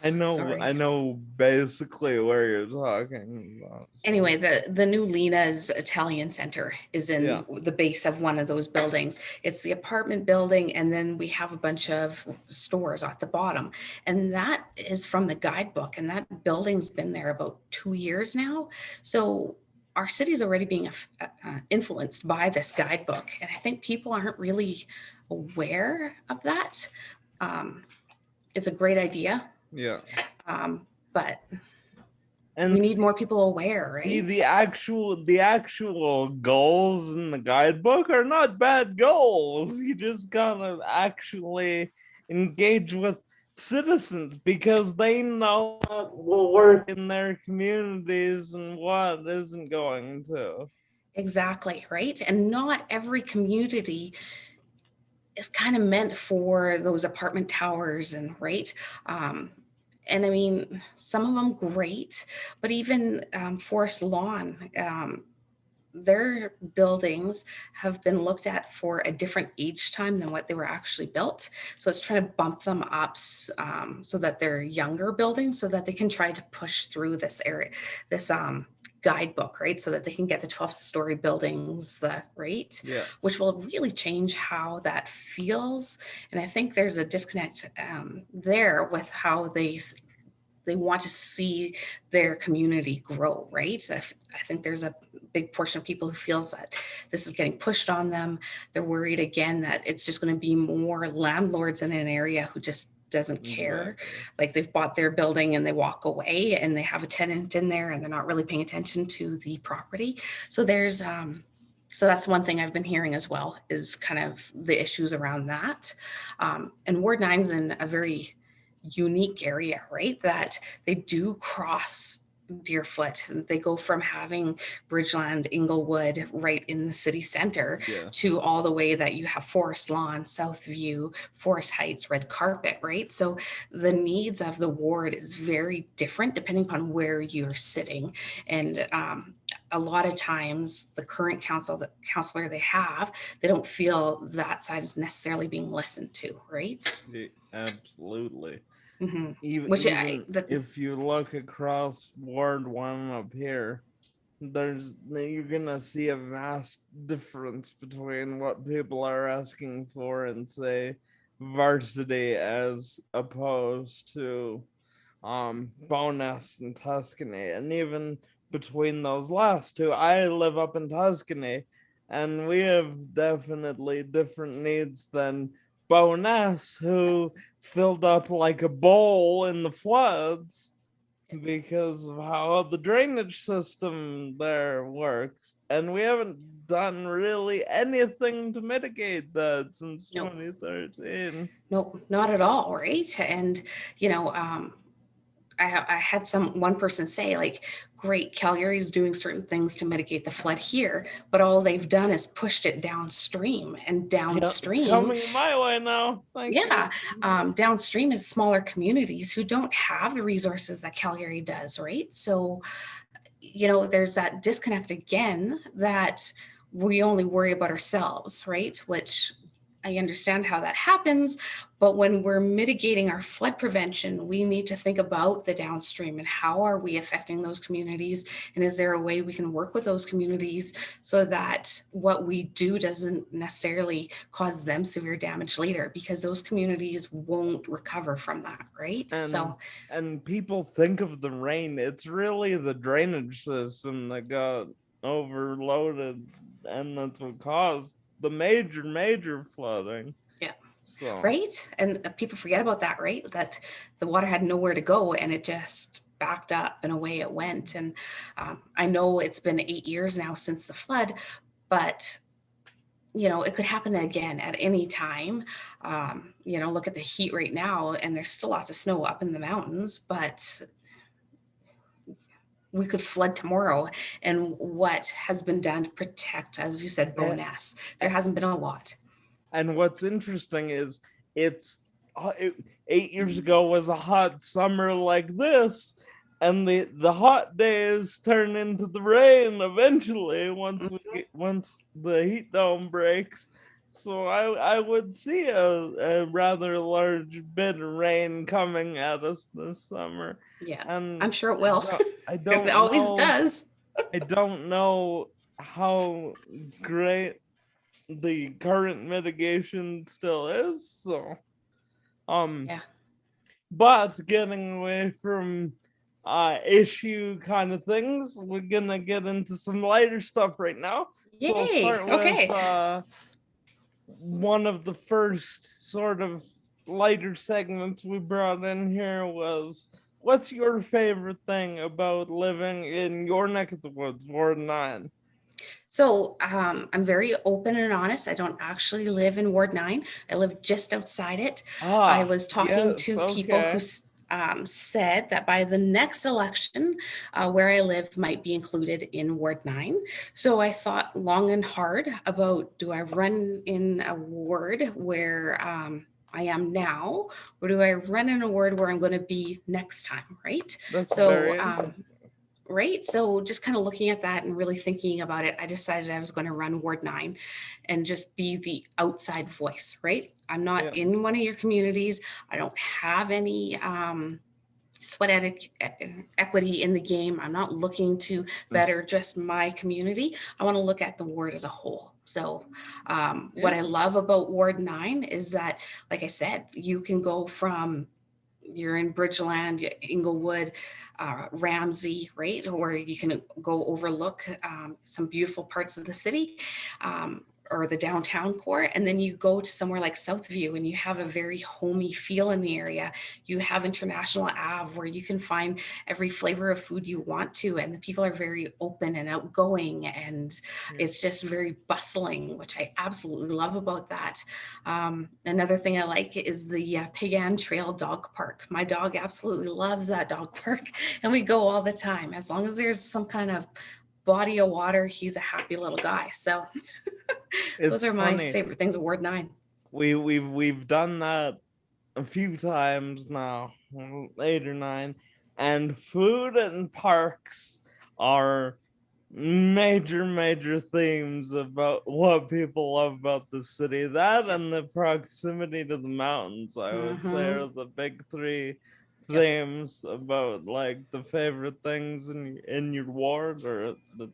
Speaker 1: I know basically where you're talking about.
Speaker 2: Anyway, the new Lena's Italian Center is in the base of one of those buildings. It's the apartment building, and then we have a bunch of stores at the bottom. And that is from the guidebook, and that building's been there about 2 years now. So our city is already being influenced by this guidebook. And I think people aren't really aware of that. It's a great idea,
Speaker 1: Yeah.
Speaker 2: but
Speaker 1: And
Speaker 2: we need more people aware, right?
Speaker 1: see, the actual goals in the guidebook are not bad goals. You just gotta actually engage with citizens because they know what will work in their communities and what isn't going to.
Speaker 2: Exactly, right? And not every community is kind of meant for those apartment towers and right. And I mean, some of them great, but even Forest Lawn, their buildings have been looked at for a different age time than what they were actually built. So it's trying to bump them up so that they're younger buildings so that they can try to push through this area, this guidebook, right? So that they can get the 12-story buildings,
Speaker 1: Yeah.
Speaker 2: which will really change how that feels. And I think there's a disconnect there with how they want to see their community grow, right? I think there's a big portion of people who feels that this is getting pushed on them. They're worried again that it's just going to be more landlords in an area who just doesn't care.
Speaker 1: Exactly.
Speaker 2: Like they've bought their building and they walk away and they have a tenant in there and they're not really paying attention to the property. So there's so that's one thing I've been hearing as well is kind of the issues around that. And Ward 9's in a very unique area, right? That they do cross Deerfoot. They go from having Bridgeland, Inglewood right in the city center
Speaker 1: Yeah.
Speaker 2: to all the way that you have Forest Lawn, Southview, Forest Heights, Red Carpet, right? So the needs of the ward is very different depending upon where you're sitting. And a lot of times the current councillor they have, they don't feel that side is necessarily being listened to, right?
Speaker 1: Yeah, absolutely.
Speaker 2: Mm-hmm.
Speaker 1: Even if you look across Ward 1 up here, you're gonna see a vast difference between what people are asking for and say varsity as opposed to Bonus and Tuscany, and even between those last two. I live up in Tuscany and we have definitely different needs than Bonus, who filled up like a bowl in the floods because of how the drainage system there works. And we haven't done really anything to mitigate that since 2013.
Speaker 2: Nope, not at all, right? And you know, I had one person say like, great, Calgary is doing certain things to mitigate the flood here, but all they've done is pushed it downstream and downstream.
Speaker 1: It's coming my way now. Thank you.
Speaker 2: Downstream is smaller communities who don't have the resources that Calgary does, right? So, there's that disconnect again that we only worry about ourselves, right? Which I understand how that happens, but when we're mitigating our flood prevention, we need to think about the downstream and how are we affecting those communities? And is there a way we can work with those communities so that what we do doesn't necessarily cause them severe damage later, because those communities won't recover from that, right?
Speaker 1: And people think of the rain, it's really the drainage system that got overloaded, and that's what caused the major flooding.
Speaker 2: Yeah.
Speaker 1: So
Speaker 2: right. And people forget about that, right? That the water had nowhere to go and it just backed up and away it went. And I know it's been 8 years now since the flood, but it could happen again at any time. Look at the heat right now, and there's still lots of snow up in the mountains, but we could flood tomorrow. And what has been done to protect, as you said, Bonus? There hasn't been a lot.
Speaker 1: And what's interesting is 8 years ago was a hot summer like this, and the hot days turn into the rain eventually once the heat dome breaks. So I would see a rather large bit of rain coming at us this summer.
Speaker 2: Yeah,
Speaker 1: and
Speaker 2: I'm sure it will.
Speaker 1: I don't
Speaker 2: it always does.
Speaker 1: I don't know how great the current mitigation still is. So
Speaker 2: yeah.
Speaker 1: But getting away from issue kind of things. We're gonna get into some lighter stuff right now. So I'll
Speaker 2: Yay.
Speaker 1: start with one of the first sort of lighter segments we brought in here was, what's your favorite thing about living in your neck of the woods, Ward 9?
Speaker 2: So I'm very open and honest. I don't actually live in Ward 9. I live just outside it. I was talking to people who said that by the next election, where I live might be included in Ward 9. So I thought long and hard about, do I run in a ward where I am now, or do I run in a ward where I'm going to be next time, right?
Speaker 1: That's
Speaker 2: so
Speaker 1: very
Speaker 2: right. So just kind of looking at that and really thinking about it, I decided I was going to run Ward 9 and just be the outside voice, right? I'm not in one of your communities. I don't have any sweat equity in the game. I'm not looking to better just my community. I want to look at the ward as a whole. So what I love about Ward 9 is that, like I said, you can go from, you're in Bridgeland, Inglewood, Ramsey, right? Or you can go overlook some beautiful parts of the city, or the downtown core. And then you go to somewhere like Southview and you have a very homey feel in the area. You have International Ave where you can find every flavor of food you want to. And the people are very open and outgoing, and it's just very bustling, which I absolutely love about that. Another thing I like is the Pig Trail Dog Park. My dog absolutely loves that dog park, and we go all the time. As long as there's some kind of body of water, he's a happy little guy. So those are my favorite things of Ward 9.
Speaker 1: We've done that a few times now, 8 or 9, and food and parks are major themes about what people love about the city. That and the proximity to the mountains, I would say, are the big 3 themes about like the favorite things in your ward, or the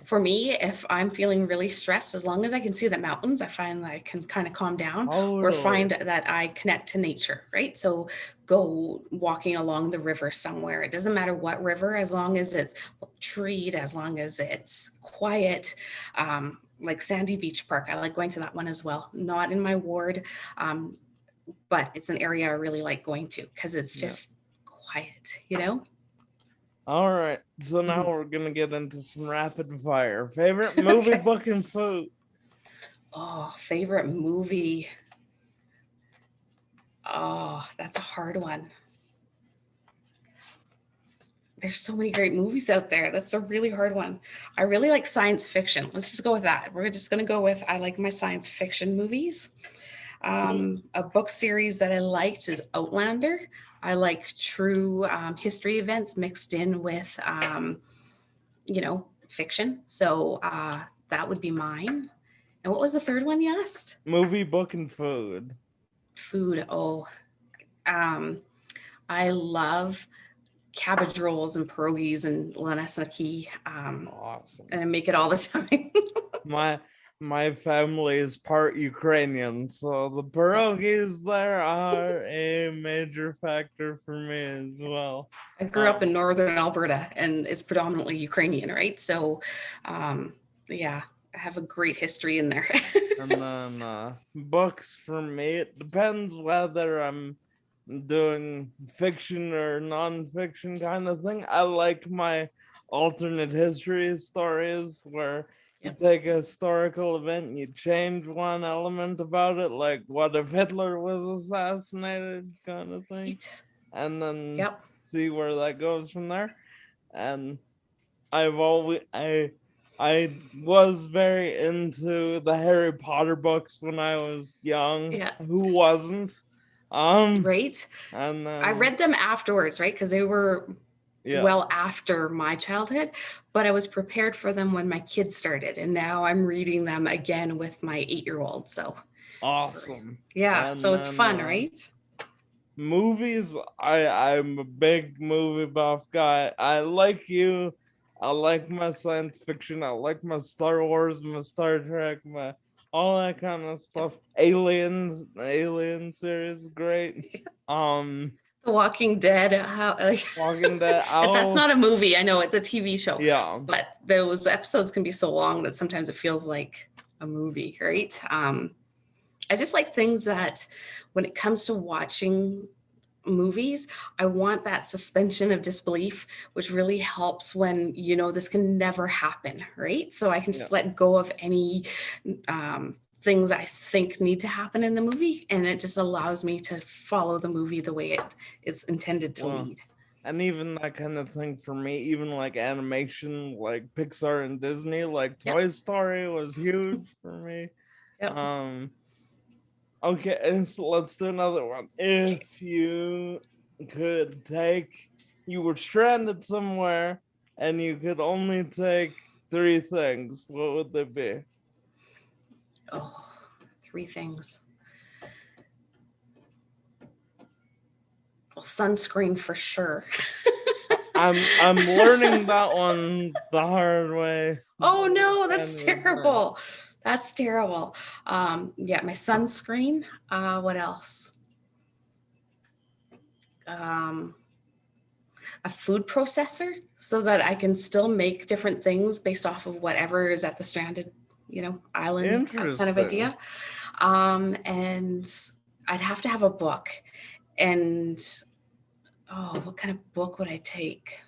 Speaker 2: For me, if I'm feeling really stressed, as long as I can see the mountains, I find that I can kind of calm down, or find that I connect to nature, right? So go walking along the river somewhere. It doesn't matter what river, as long as it's treed, as long as it's quiet. Like Sandy Beach Park, I like going to that one as well. Not in my ward, but it's an area I really like going to because it's just quiet, you know?
Speaker 1: All right, so now we're gonna get into some rapid fire. Favorite movie, book, and food?
Speaker 2: Oh, favorite movie. Oh, that's a hard one. There's so many great movies out there. That's a really hard one. I really like science fiction. Let's just go with that. We're just going to go with, I like my science fiction movies. A book series that I liked is Outlander. I like true history events mixed in with, fiction. So that would be mine. And what was the third one you asked?
Speaker 1: Movie, book, and food.
Speaker 2: Food. Oh, I love cabbage rolls and pierogies and lanesniki.
Speaker 1: Awesome.
Speaker 2: And I make it all the time.
Speaker 1: My family is part Ukrainian, so the pierogies there are a major factor for me as well.
Speaker 2: I grew up in northern Alberta, and it's predominantly Ukrainian, right? So, I have a great history in there.
Speaker 1: And then books for me, it depends whether I'm doing fiction or non-fiction kind of thing. I like my alternate history stories where you take a historical event and you change one element about it, like what if Hitler was assassinated kind of thing.
Speaker 2: Right.
Speaker 1: And then see where that goes from there. And I was very into the Harry Potter books when I was young. Who wasn't?
Speaker 2: Right.
Speaker 1: And then
Speaker 2: I read them afterwards, right? Because they were well after my childhood, but I was prepared for them when my kids started, and now I'm reading them again with my 8-year-old. So
Speaker 1: awesome.
Speaker 2: And so it's fun, right?
Speaker 1: Movies, I'm a big movie buff guy. I like you. I like my science fiction. I like my Star Wars, my Star Trek, my all that kind of stuff. Alien series, great.
Speaker 2: The Walking Dead. How like
Speaker 1: Walking Dead.
Speaker 2: that's
Speaker 1: Oh,
Speaker 2: not a movie. I know it's a TV show,
Speaker 1: yeah.
Speaker 2: but those episodes can be so long that sometimes it feels like a movie, right? I just like things that when it comes to watching movies, I want that suspension of disbelief, which really helps when you know this can never happen, right? So I can
Speaker 1: Yeah.
Speaker 2: just let go of any things I think need to happen in the movie, and it just allows me to follow the movie the way it is intended to
Speaker 1: Well,
Speaker 2: lead.
Speaker 1: and even that kind of thing for me, even like animation, like Pixar and Disney, like
Speaker 2: Yep.
Speaker 1: Toy Story was huge for me.
Speaker 2: Yep.
Speaker 1: Okay, and so let's do another one. If you could you were stranded somewhere and you could only take 3 things, what would they be?
Speaker 2: Oh, 3 things. Well, sunscreen for sure.
Speaker 1: I'm learning that one the hard way.
Speaker 2: Oh no, that's
Speaker 1: And
Speaker 2: terrible. That's terrible. Yeah, my sunscreen. What else? Um, a food processor so that I can still make different things based off of whatever is at the stranded, island kind of
Speaker 1: Interesting.
Speaker 2: idea. And I'd have to have a book. And oh, what kind of book would I take?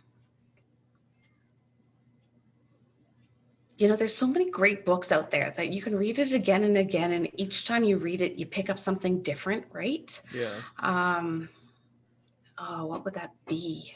Speaker 2: There's so many great books out there that you can read it again and again, and each time you read it, you pick up something different, right?
Speaker 1: Yes.
Speaker 2: What would that be?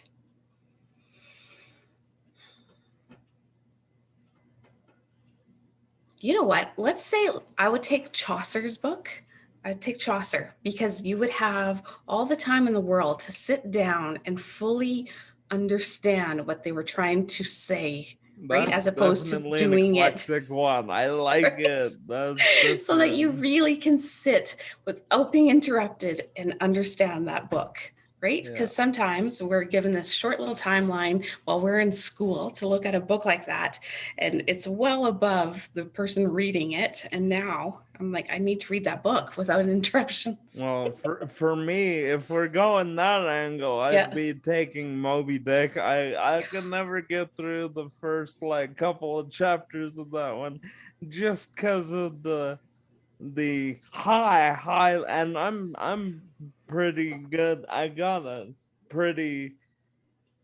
Speaker 2: You know what? Let's say I would take Chaucer's book. I'd take Chaucer because you would have all the time in the world to sit down and fully understand what they were trying to say, right?
Speaker 1: That's
Speaker 2: As opposed to
Speaker 1: definitely an
Speaker 2: doing it.
Speaker 1: eclectic one. I like
Speaker 2: Right?
Speaker 1: it. That's
Speaker 2: So that you
Speaker 1: different.
Speaker 2: really can sit without being interrupted and understand that book, right?
Speaker 1: Yeah.
Speaker 2: Because sometimes we're given this short little timeline while we're in school to look at a book like that, and it's well above the person reading it. And now I'm like, I need to read that book without interruptions.
Speaker 1: Well, for me, if we're going that angle, I'd
Speaker 2: Yeah.
Speaker 1: be taking Moby Dick. I could never get through the first like couple of chapters of that one, just because of the high, and I'm pretty good. I got a pretty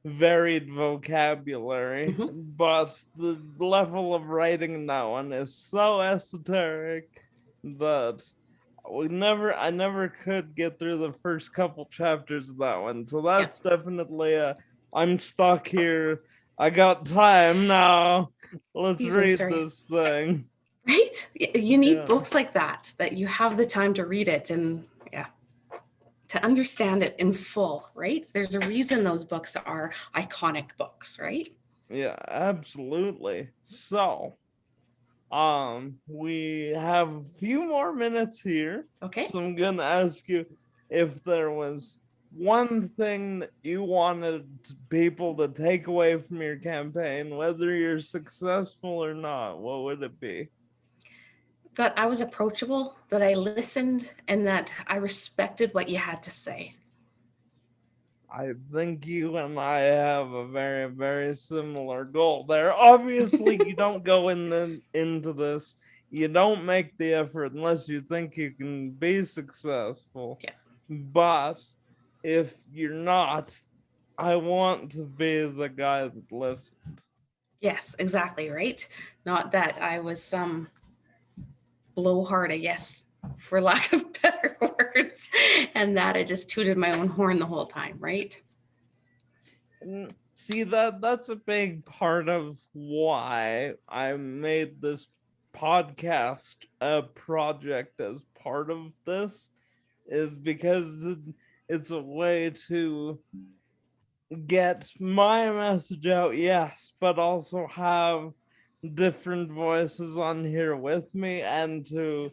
Speaker 1: varied vocabulary,
Speaker 2: Mhm.
Speaker 1: but the level of writing in that one is so esoteric that I never could get through the first couple chapters of that one. So
Speaker 2: Yeah.
Speaker 1: that's definitely I'm stuck here. I got time now. Let's
Speaker 2: Excuse me,
Speaker 1: read
Speaker 2: sorry.
Speaker 1: this thing.
Speaker 2: Right? You need
Speaker 1: Yeah.
Speaker 2: books like that you have the time to read it and to understand it in full, right? There's a reason those books are iconic books, right?
Speaker 1: Yeah, absolutely. So, we have a few more minutes here.
Speaker 2: Okay.
Speaker 1: So I'm gonna ask you if there was one thing that you wanted people to take away from your campaign, whether you're successful or not, what would it be?
Speaker 2: That I was approachable, that I listened, and that I respected what you had to say.
Speaker 1: I think you and I have a very, very similar goal there. Obviously, you don't go into this. You don't make the effort unless you think you can be successful.
Speaker 2: Yeah.
Speaker 1: But if you're not, I want to be the guy that listens.
Speaker 2: Yes, exactly, right? Not that I was some blowhard, I guess, for lack of better words, and that I just tooted my own horn the whole time, right?
Speaker 1: See, that's a big part of why I made this podcast a project as part of this, is because it's a way to get my message out, yes, but also have different voices on here with me and to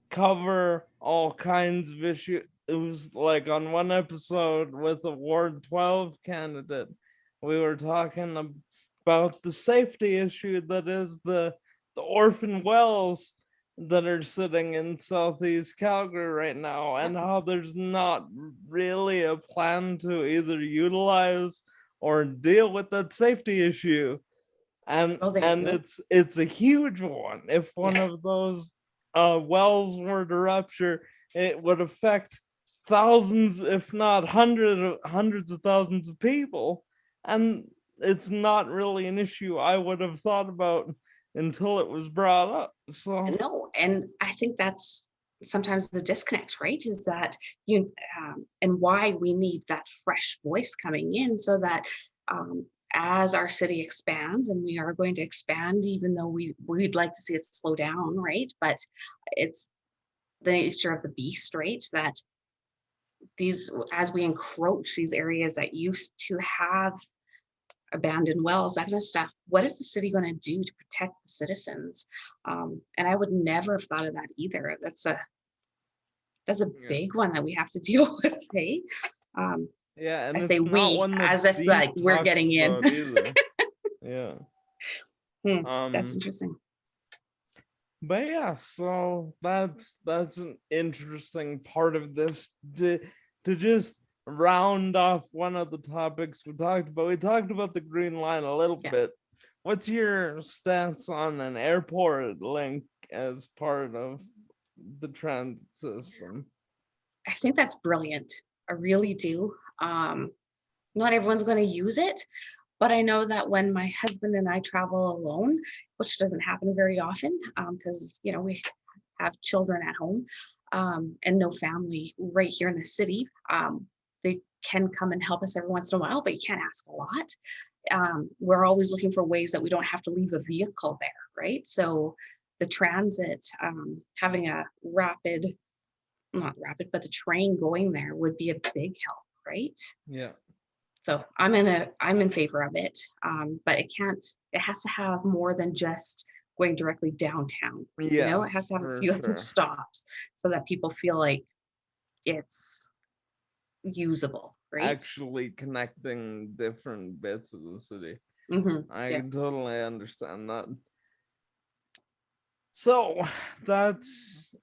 Speaker 1: cover all kinds of issues. It was like on one episode with a Ward 12 candidate, we were talking about the safety issue that is the orphan wells that are sitting in Southeast Calgary right now, and how there's not really a plan to either utilize or deal with that safety issue. And
Speaker 2: Well, there you go.
Speaker 1: it's a huge one. If one
Speaker 2: Yeah.
Speaker 1: of those wells were to rupture, it would affect thousands, if not hundreds of thousands of people. And it's not really an issue I would have thought about until it was brought up. So
Speaker 2: No, and I think that's sometimes the disconnect, right? Is that you and why we need that fresh voice coming in so that as our city expands, and we are going to expand, even though we'd like to see it slow down, right? But it's the nature of the beast, right? That these, as we encroach these areas that used to have abandoned wells, that kind of stuff. What is the city going to do to protect the citizens? And I would never have thought of that either. That's a
Speaker 1: yeah.
Speaker 2: big one that we have to deal with. Hey,
Speaker 1: Yeah, and
Speaker 2: I
Speaker 1: it's
Speaker 2: say
Speaker 1: not
Speaker 2: we
Speaker 1: one that
Speaker 2: as if
Speaker 1: Steve
Speaker 2: like we're
Speaker 1: talks
Speaker 2: getting in.
Speaker 1: about either. Yeah.
Speaker 2: That's interesting.
Speaker 1: But yeah, so that's an interesting part of this to just round off one of the topics we talked about. We talked about the Green Line a little
Speaker 2: Yeah.
Speaker 1: bit. What's your stance on an airport link as part of the transit system?
Speaker 2: I think that's brilliant. I really do. Not everyone's going to use it, but I know that when my husband and I travel alone, which doesn't happen very often, because we have children at home and no family right here in the city, they can come and help us every once in a while, but you can't ask a lot. We're always looking for ways that we don't have to leave a vehicle there, right? So the transit, having a not rapid, but the train going there would be a big help, right?
Speaker 1: Yeah.
Speaker 2: So I'm in favor of it, but it has to have more than just going directly downtown.
Speaker 1: Yeah,
Speaker 2: It has to have a
Speaker 1: for
Speaker 2: few other
Speaker 1: sure.
Speaker 2: stops so that people feel like it's usable, right?
Speaker 1: Actually connecting different bits of the city. I
Speaker 2: Yeah.
Speaker 1: can totally understand that. So that's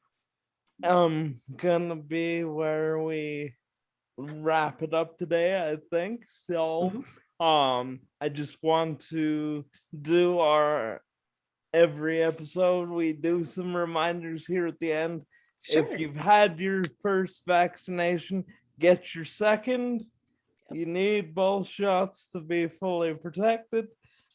Speaker 1: gonna be where we wrap it up today, I think. So I just want to do our every episode we do some reminders here at the end.
Speaker 2: Sure.
Speaker 1: If you've had your first vaccination, get your second. You need both shots to be fully protected.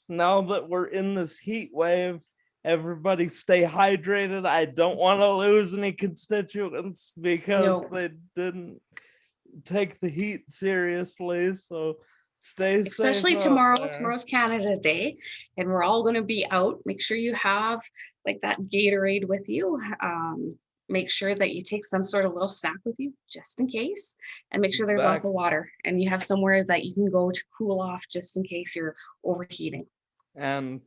Speaker 1: Now that we're in this heat wave, everybody stay hydrated. I don't want to lose any constituents because they didn't take the heat seriously. So stay
Speaker 2: especially
Speaker 1: safe
Speaker 2: tomorrow.
Speaker 1: out there.
Speaker 2: Tomorrow's Canada Day, and we're all going to be out. Make sure you have like that Gatorade with you. Make sure that you take some sort of little snack with you just in case, and make sure there's lots of water and you have somewhere that you can go to cool off just in case you're overheating.
Speaker 1: And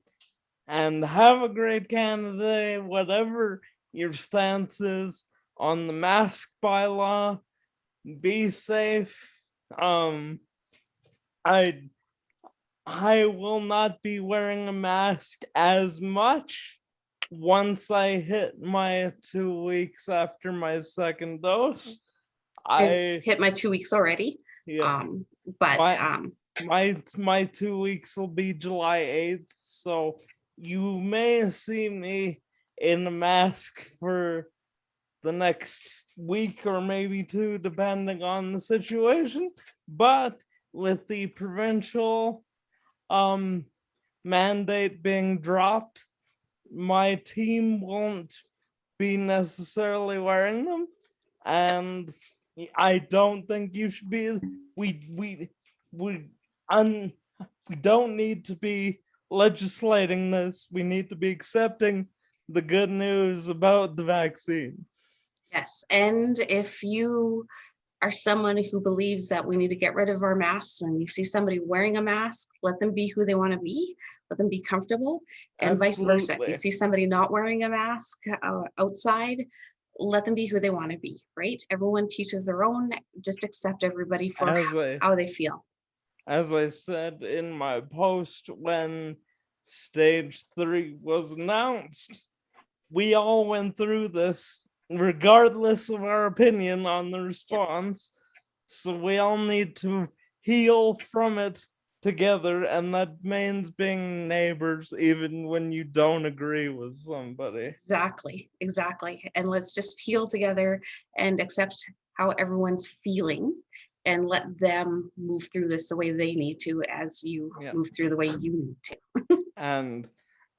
Speaker 1: have a great Canada Day, whatever your stance is on the mask bylaw. Be safe. I will not be wearing a mask as much once I hit my 2 weeks after my second dose.
Speaker 2: I hit my 2 weeks already.
Speaker 1: Yeah.
Speaker 2: But
Speaker 1: my 2 weeks will be July 8th, so you may see me in a mask for the next week or maybe two, depending on the situation. But with the provincial mandate being dropped, my team won't be necessarily wearing them, and I don't think you should be. We don't need to be legislating this. We need to be accepting the good news about the vaccine.
Speaker 2: yes, and if you are someone who believes that we need to get rid of our masks and you see somebody wearing a mask, let them be who they want to be, let them be comfortable, and vice versa. If you see somebody not wearing a mask outside, let them be who they want to be, right? Everyone teaches their own, just accept everybody for how they feel.
Speaker 1: As I said in my post when stage 3 was announced, we all went through this regardless of our opinion on the response. So we all need to heal from it together, and that means being neighbors even when you don't agree with somebody.
Speaker 2: Exactly. And let's just heal together and accept how everyone's feeling and let them move through this the way they need to as you move through the way you need to.
Speaker 1: And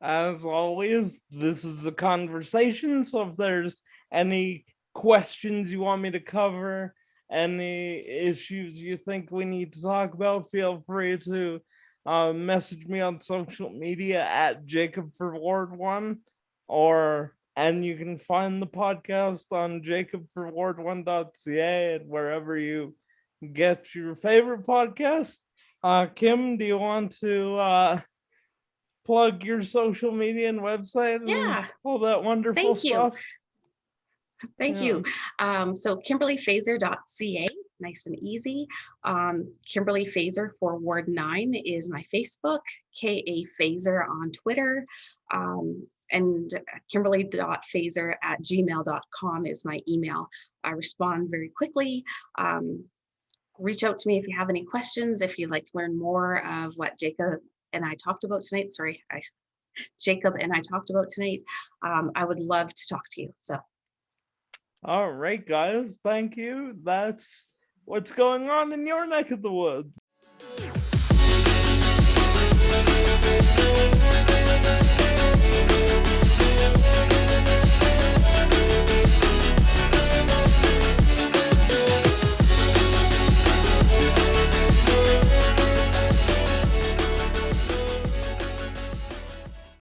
Speaker 1: as always, this is a conversation. So if there's any questions you want me to cover, any issues you think we need to talk about, feel free to message me on social media at Jacob for Ward 1, and you can find the podcast on jacobforward1.ca and wherever you get your favorite podcast. Kim, do you want to plug your social media and website and all that wonderful stuff?
Speaker 2: Thank you. So kimberleyfeser.ca, nice and easy. Kimberley Feser for Ward 9 is my Facebook, KA Feser on Twitter, and kimberley.feser@gmail.com is my email. I respond very quickly. Reach out to me if you have any questions, if you'd like to learn more of what Jacob and I talked about tonight. I would love to talk to you. So.
Speaker 1: All right, guys, thank you. That's what's going on in your neck of the woods.